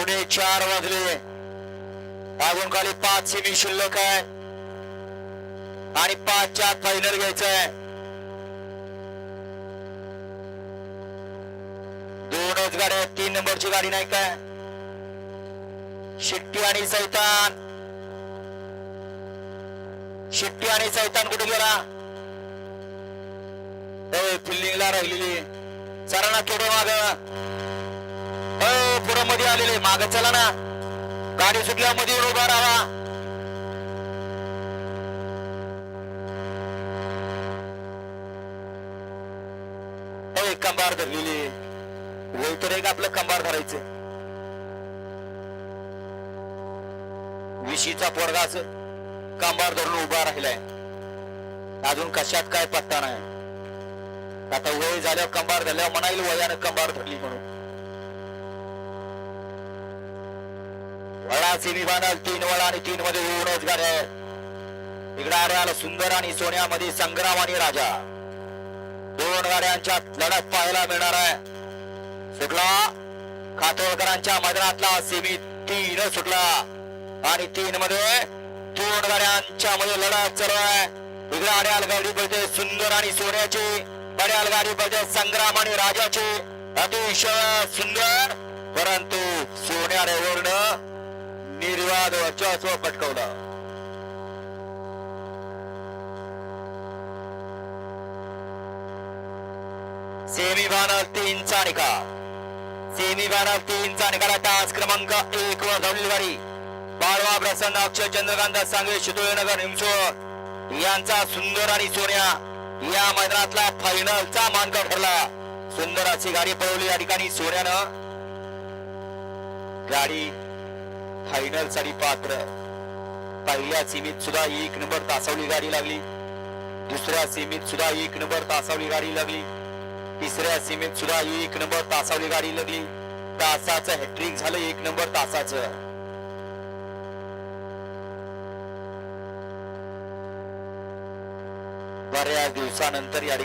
4:15 वाजले. अजून खाली 5 सेमी शिल्लक आहे आणि 5च्या आत फायनल घ्यायचंय. दोनच गाड्या, 3 नंबरची गाडी नाही काय. शिट्टी आणि सैतान. शिट्टी आणि सैतान कुठे गेला? फिल्डिंगला राहिलेली. चला ना थोडं माग. पुढं मध्ये आलेले, माग चला ना. गाडी सुटल्या मध्ये उभा राहा. कंबार धरलेली. वय तर एक आपलं कंबार धरायचं. विशीचा पोरगाच कंबार धरून उभा राहिलाय. अजून कशात काय पत्ता नाही. आता वय झाल्यावर कंबार धरल्यावर म्हणायला वयानं कंबार धरली म्हणून. वळा सेमी फायनल 3 वळा आणि 3 मध्ये दोनच गाड्या. इकडे आल्याला सुंदर आणि सोन्यामध्ये संग्राम आणि राजा. 2 गाड्यांच्या लढत पाहायला मिळणार आहे. सुटला खातोळकरांच्या मैदानातला सेमी 3 सुटला आणि 3 मध्ये 2 गाड्यांच्या मध्ये लढत चालू आहे. इकडे आड्याल गाडी पडते सुंदर आणि सोन्याची. बड्याल गाडी पडते संग्राम आणि राजाची. अतिशय सुंदर, परंतु सोन्याने वर्ण निर्वाद वर्चस्व पटकवलं. सेमी फायनल 3 चा निकाल. सेमी फायनल 3 चा निकाल. तास क्रमांक 1 वर धावलेली गाडी बाळवा प्रसन्न अक्षय चंद्रकांत सांगवे शितोळेनगर निमसोड यांचा सुंदर आणि सोन्या या मैदानातला फायनलचा मानकरी ठरला. सुंदर अशी गाडी पळवली या ठिकाणी सोन्यानं. गाडी फायनल साठी पात्र. पहिल्या सीमीत सुद्धा 1 नंबर तासावली गाडी लागली. दुसऱ्या सीमीत सुद्धा 1 नंबर तासावली गाडी लागली. तिसऱ्या सीमीत सुद्धा 1 नंबर तासावली गाडी लागली. तासाचं हॅट्रिक झालं 1 नंबर तासाचं. बऱ्याच दिवसानंतर या